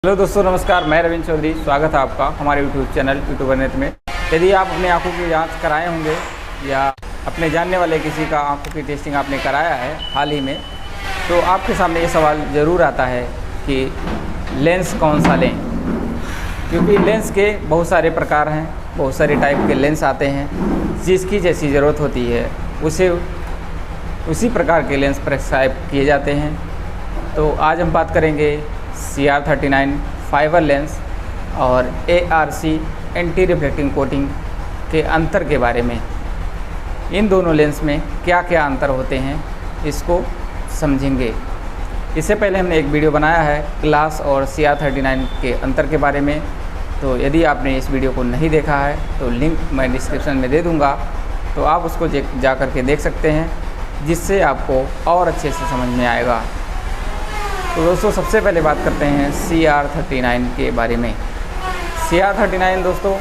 Hello दोस्तों, नमस्कार। मैं रविंद्र चौधरी, स्वागत है आपका हमारे यूट्यूब चैनल यूट्यूबर नेट में। यदि आप अपने आंखों की जांच कराए होंगे या अपने जानने वाले किसी का आंखों की टेस्टिंग आपने कराया है हाल ही में, तो आपके सामने ये सवाल ज़रूर आता है कि लेंस कौन सा लें, क्योंकि लेंस के बहुत सारे प्रकार हैं, बहुत सारे टाइप के लेंस आते हैं। जिसकी जैसी ज़रूरत होती है उसी प्रकार के लेंस प्रेस्क्राइब किए जाते हैं। तो आज हम बात करेंगे CR39 फाइबर लेंस और ARC एंटी रिफ्लेक्टिंग कोटिंग के अंतर के बारे में। इन दोनों लेंस में क्या क्या अंतर होते हैं इसको समझेंगे। इससे पहले हमने एक वीडियो बनाया है ग्लास और CR39 के अंतर के बारे में, तो यदि आपने इस वीडियो को नहीं देखा है तो लिंक मैं डिस्क्रिप्शन में दे दूँगा, तो आप उसको जा कर के देख सकते हैं, जिससे आपको और अच्छे से समझ में आएगा। तो दोस्तों, सबसे पहले बात करते हैं CR39 के बारे में। CR39 दोस्तों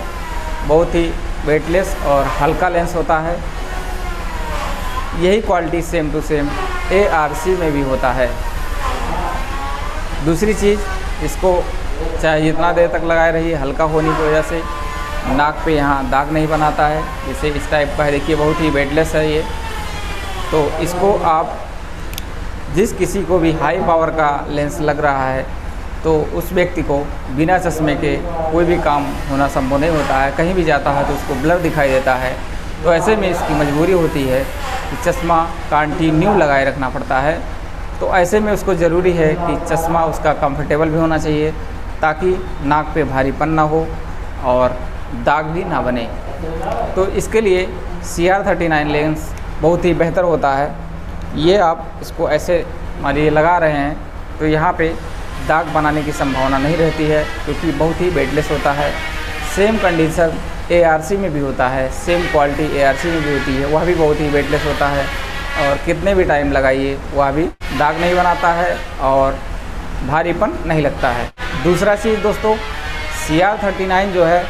बहुत ही वेटलेस और हल्का लेंस होता है। यही quality same to same ARC में भी होता है। दूसरी चीज़, इसको चाहे जितना देर तक लगाए रहिए, हल्का होने की वजह से नाक पे यहाँ दाग नहीं बनाता है। जैसे इस टाइप का है, देखिए बहुत ही वेटलेस है ये। तो इसको आप जिस किसी को भी हाई पावर का लेंस लग रहा है तो उस व्यक्ति को बिना चश्मे के कोई भी काम होना संभव नहीं होता है। कहीं भी जाता है तो उसको ब्लर दिखाई देता है। तो ऐसे में इसकी मजबूरी होती है कि चश्मा कंटिन्यू लगाए रखना पड़ता है। तो ऐसे में उसको ज़रूरी है कि चश्मा उसका कंफर्टेबल भी होना चाहिए, ताकि नाक पे भारीपन ना हो और दाग भी ना बने। तो इसके लिए CR39 लेंस बहुत ही बेहतर होता है। ये आप इसको ऐसे मान लीजिए लगा रहे हैं तो यहाँ पे दाग बनाने की संभावना नहीं रहती है, क्योंकि बहुत ही वेटलेस होता है। सेम कंडीशन ARC में भी होता है, सेम क्वालिटी ARC में भी होती है, वह भी बहुत ही वेटलेस होता है और कितने भी टाइम लगाइए वह भी दाग नहीं बनाता है और भारीपन नहीं लगता है। दूसरा चीज़ दोस्तों, CR39 जो है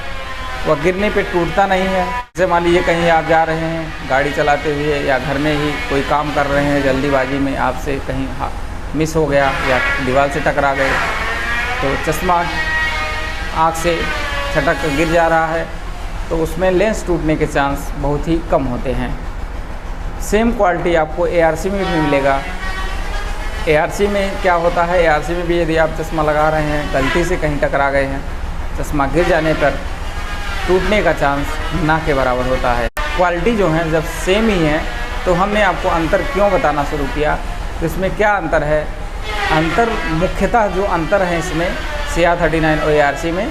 वह गिरने पे टूटता नहीं है। जैसे मान लीजिए कहीं आप जा रहे हैं गाड़ी चलाते हुए या घर में ही कोई काम कर रहे हैं, जल्दीबाजी में आपसे कहीं मिस हो गया या दीवार से टकरा गए तो चश्मा आँख से छटक कर गिर जा रहा है, तो उसमें लेंस टूटने के चांस बहुत ही कम होते हैं। सेम क्वालिटी आपको ARC में भी मिलेगा। ARC में क्या होता है, ARC में भी यदि आप चश्मा लगा रहे हैं, गलती से कहीं टकरा गए हैं, चश्मा गिर जाने पर टूटने का चांस ना के बराबर होता है। क्वालिटी जो है जब सेम ही है तो हमने आपको अंतर क्यों बताना शुरू किया, तो इसमें क्या अंतर है। अंतर मुख्यतः जो अंतर है इसमें CR39 और ARC में,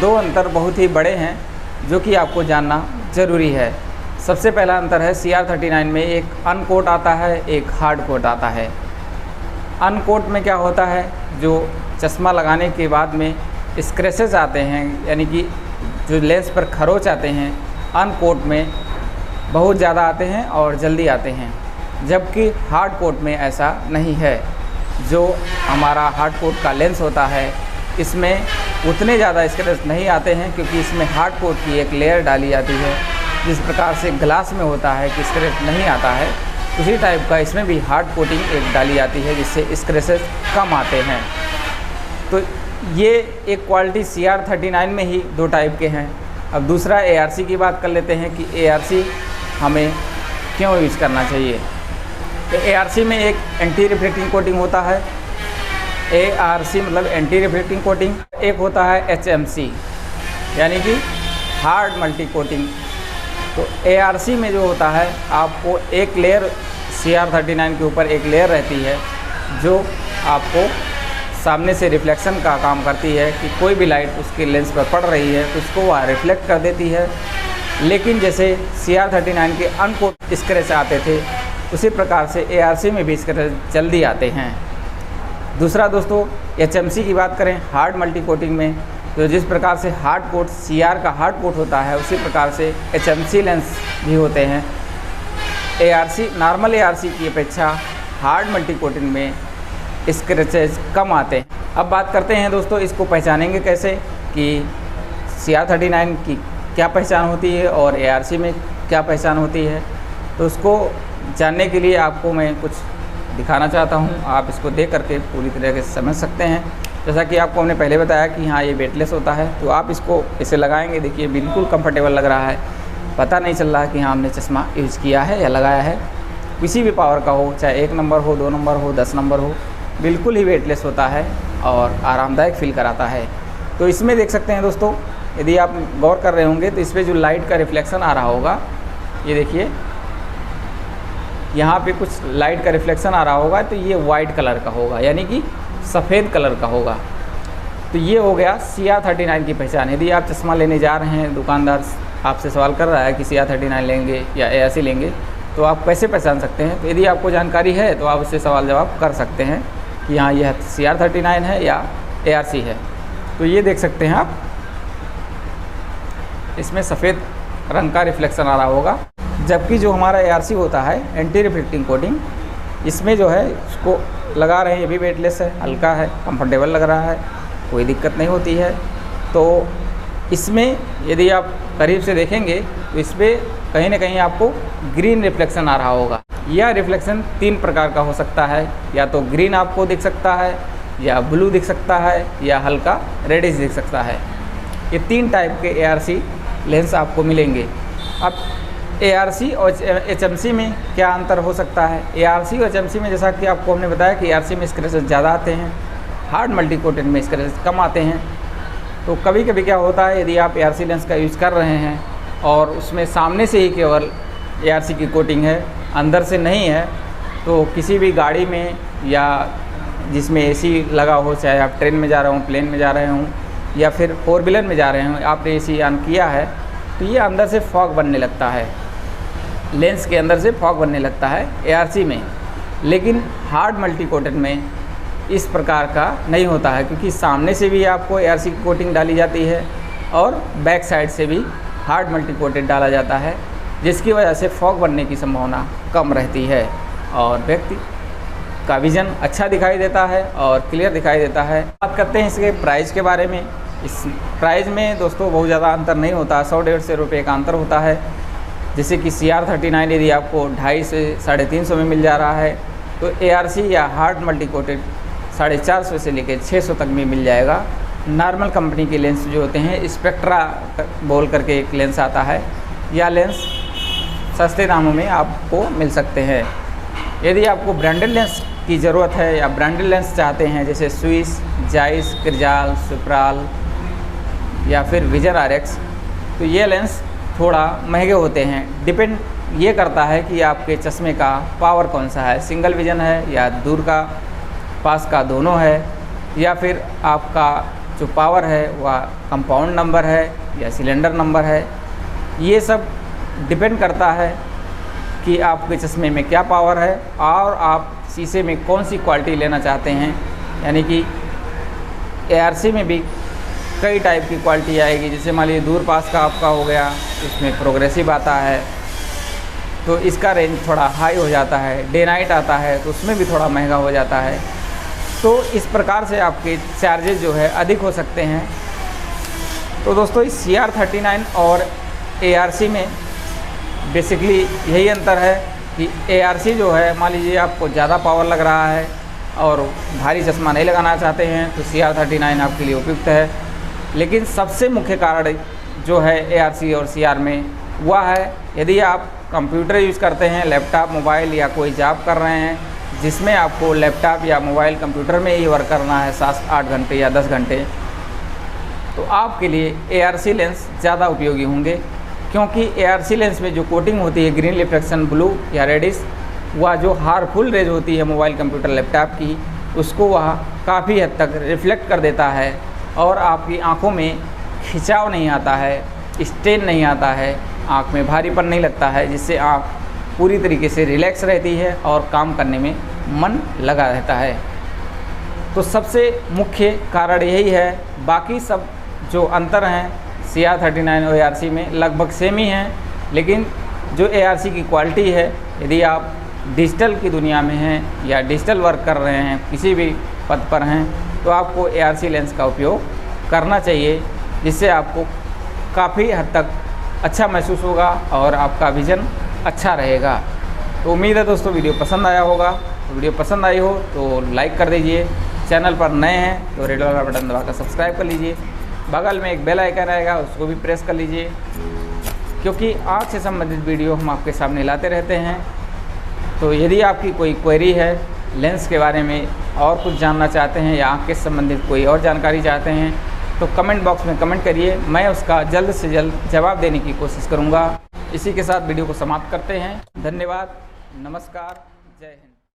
दो अंतर बहुत ही बड़े हैं जो कि आपको जानना ज़रूरी है। सबसे पहला अंतर है CR39 में एक अनकोट आता है, एक हार्ड कोट आता है। अनकोट में क्या होता है, जो चश्मा लगाने के बाद में स्क्रैचेस आते हैं, यानी कि जो लेंस पर खरोच आते हैं, अनकोट में बहुत ज़्यादा आते हैं और जल्दी आते हैं, जबकि हार्ड कोट में ऐसा नहीं है। जो हमारा हार्ड कोट का लेंस होता है इसमें उतने ज़्यादा स्क्रैच नहीं आते हैं, क्योंकि इसमें हार्ड कोट की एक लेयर डाली जाती है। जिस प्रकार से ग्लास में होता है कि स्क्रैच नहीं आता है, उसी टाइप का इसमें भी हार्ड कोटिंग एक डाली जाती है, जिससे स्क्रैचेस कम आते हैं। तो ये एक क्वालिटी CR39 में ही दो टाइप के हैं। अब दूसरा ARC की बात कर लेते हैं कि ARC हमें क्यों यूज़ करना चाहिए। तो ARC में एक एंटी रिफ्लेक्टिंग कोटिंग होता है। ARC मतलब एंटी रिफ्लेक्टिंग कोटिंग। एक होता है HMC यानी कि हार्ड मल्टी कोटिंग। तो ARC में जो होता है, आपको एक लेयर CR39 के ऊपर एक लेयर रहती है जो आपको सामने से रिफ्लेक्शन का काम करती है कि कोई भी लाइट उसके लेंस पर पड़ रही है तो उसको वह रिफ्लेक्ट कर देती है। लेकिन जैसे CR39 के अनकोट स्क्रैच आते थे, उसी प्रकार से ARC में भी स्क्रैच जल्दी आते हैं। दूसरा दोस्तों, HMC की बात करें हार्ड मल्टी कोटिंग में, तो जिस प्रकार से हार्ड कोट CR का हार्ड कोट होता है, उसी प्रकार से HMC लेंस भी होते हैं। नॉर्मल ARC की अपेक्षा हार्ड मल्टी कोटिंग में स्क्रैचेज कम आते हैं। अब बात करते हैं दोस्तों, इसको पहचानेंगे कैसे कि CR39 की क्या पहचान होती है और ARC में क्या पहचान होती है। तो उसको जानने के लिए आपको मैं कुछ दिखाना चाहता हूँ, आप इसको देख करके पूरी तरह से समझ सकते हैं। जैसा कि आपको हमने पहले बताया कि हाँ ये वेटलेस होता है। तो आप इसको इसे लगाएंगे, देखिए बिल्कुल कंफर्टेबल लग रहा है, पता नहीं चल रहा है कि हाँ हमने चश्मा यूज़ किया है या लगाया है। किसी भी पावर का हो, चाहे 1 नंबर हो, 2 नंबर हो, 10 नंबर हो, बिल्कुल ही वेटलेस होता है और आरामदायक फील कराता है। तो इसमें देख सकते हैं दोस्तों, यदि आप गौर कर रहे होंगे तो इस पर जो लाइट का रिफ्लेक्शन आ रहा होगा, ये देखिए यहाँ पे कुछ लाइट का रिफ्लेक्शन आ रहा होगा, तो ये वाइट कलर का होगा, यानी कि सफ़ेद कलर का होगा। तो ये हो गया CR39 की पहचान। यदि आप चश्मा लेने जा रहे हैं, दुकानदार आपसे सवाल कर रहा है कि CR39 लेंगे या ARC लेंगे, तो आप कैसे पहचान सकते हैं? तो यदि आपको जानकारी है तो आप उससे सवाल जवाब कर सकते हैं कि हाँ यह CR39 है या ARC है। तो ये देख सकते हैं आप, इसमें सफ़ेद रंग का रिफ्लेक्शन आ रहा होगा। जबकि जो हमारा ARC होता है एंटी रिफ्लेक्टिंग कोटिंग, इसमें जो है उसको लगा रहे हैं, ये भी वेटलेस है, हल्का है, कंफर्टेबल लग रहा है, कोई दिक्कत नहीं होती है। तो इसमें यदि आप करीब से देखेंगे तो इस पर कहीं ना कहीं आपको ग्रीन रिफ्लेक्शन आ रहा होगा। यह रिफ्लेक्शन 3 प्रकार का हो सकता है, या तो ग्रीन आपको दिख सकता है, या ब्लू दिख सकता है, या हल्का रेडिश दिख सकता है। ये 3 टाइप के ARC लेंस आपको मिलेंगे। अब ARC और HMC में क्या अंतर हो सकता है? ARC और HMC में जैसा कि आपको हमने बताया कि ARC में स्क्रैचेस ज़्यादा आते हैं, हार्ड मल्टी कोटेड में स्क्रैचेस कम आते हैं। तो कभी कभी क्या होता है, यदि आप ARC लेंस का यूज़ कर रहे हैं और उसमें सामने से ही केवल ARC की कोटिंग है, अंदर से नहीं है, तो किसी भी गाड़ी में या जिसमें AC लगा हो, चाहे आप ट्रेन में जा रहे हों, प्लेन में जा रहे हों, या फिर 4 व्हीलर में जा रहे हों, आपने AC ऑन किया है तो ये अंदर से फॉग बनने लगता है, लेंस के अंदर से फॉग बनने लगता है ARC में। लेकिन हार्ड मल्टी कोटेड में इस प्रकार का नहीं होता है, क्योंकि सामने से भी आपको ARC की कोटिंग डाली जाती है और बैक साइड से भी हार्ड मल्टी कोटेड डाला जाता है, जिसकी वजह से फॉग बनने की संभावना कम रहती है और व्यक्ति का विज़न अच्छा दिखाई देता है और क्लियर दिखाई देता है। बात करते हैं इसके प्राइस के बारे में। इस प्राइस में दोस्तों बहुत ज़्यादा अंतर नहीं होता, 100-150 रुपये का अंतर होता है। जैसे कि CR39 यदि आपको 250 से 350 में मिल जा रहा है, तो ARC या हार्ड मल्टी कोटेड 450 से लेकर 600 तक में मिल जाएगा। नॉर्मल कंपनी के लेंस जो होते हैं, स्पेक्ट्रा बोल करके एक लेंस आता है, यह लेंस सस्ते दामों में आपको मिल सकते हैं। यदि आपको ब्रांडेड लेंस की ज़रूरत है या ब्रांडेड लेंस चाहते हैं, जैसे स्विस, जाइस, क्रिजाल, सुप्राल या फिर विजन RX, तो ये लेंस थोड़ा महंगे होते हैं। डिपेंड ये करता है कि आपके चश्मे का पावर कौन सा है, सिंगल विजन है या दूर का पास का दोनों है, या फिर आपका जो पावर है वह कंपाउंड नंबर है या सिलेंडर नंबर है। ये सब डिपेंड करता है कि आपके चश्मे में क्या पावर है और आप शीशे में कौन सी क्वालिटी लेना चाहते हैं। यानी कि ARC में भी कई टाइप की क्वालिटी आएगी, जैसे मान लीजिए दूर पास का आपका हो गया, इसमें प्रोग्रेसिव आता है तो इसका रेंज थोड़ा हाई हो जाता है, डे नाइट आता है तो उसमें भी थोड़ा महंगा हो जाता है। तो इस प्रकार से आपके चार्जेस जो है अधिक हो सकते हैं। तो दोस्तों इस CR39 और ARC में बेसिकली यही अंतर है कि ARC जो है, मान लीजिए आपको ज़्यादा पावर लग रहा है और भारी चश्मा नहीं लगाना चाहते हैं तो CR39 आपके लिए उपयुक्त है। लेकिन सबसे मुख्य कारण जो है ARC और CR में वह है, यदि आप कंप्यूटर यूज़ करते हैं, लैपटॉप, मोबाइल या कोई जॉब कर रहे हैं जिसमें आपको लैपटॉप या मोबाइल कंप्यूटर में ही वर्क करना है 7-8 घंटे या 10 घंटे, तो आपके लिए ARC लेंस ज़्यादा उपयोगी होंगे। क्योंकि ARC लेंस में जो कोटिंग होती है ग्रीन रिफ्लेक्शन, ब्लू या रेडिश, वह जो हार्मफुल रेज होती है मोबाइल, कंप्यूटर, लैपटॉप की, उसको वह काफ़ी हद तक रिफ्लेक्ट कर देता है और आपकी आँखों में खिंचाव नहीं आता है, स्ट्रेन नहीं आता है, आँख में भारीपन नहीं लगता है, जिससे आँख पूरी तरीके से रिलैक्स रहती है और काम करने में मन लगा रहता है। तो सबसे मुख्य कारण यही है। बाकी सब जो अंतर हैं CR39 और ARC में लगभग सेम ही हैं, लेकिन जो ARC की क्वालिटी है, यदि आप डिजिटल की दुनिया में हैं या डिजिटल वर्क कर रहे हैं, किसी भी पद पर हैं, तो आपको ARC लेंस का उपयोग करना चाहिए, जिससे आपको काफ़ी हद तक अच्छा महसूस होगा और आपका विज़न अच्छा रहेगा। तो उम्मीद है दोस्तों वीडियो पसंद आया होगा। तो वीडियो पसंद आई हो तो लाइक कर दीजिए चैनल पर नए हैं तो रेड वाला बटन दबाकर सब्सक्राइब कर लीजिए। बगल में एक बेल आइकन आएगा, उसको भी प्रेस कर लीजिए, क्योंकि आँख से संबंधित वीडियो हम आपके सामने लाते रहते हैं। तो यदि आपकी कोई क्वेरी है, लेंस के बारे में और कुछ जानना चाहते हैं या आँख के संबंधित कोई और जानकारी चाहते हैं, तो कमेंट बॉक्स में कमेंट करिए, मैं उसका जल्द से जल्द जवाब देने की कोशिश करूँगा। इसी के साथ वीडियो को समाप्त करते हैं। धन्यवाद, नमस्कार, जय हिंद।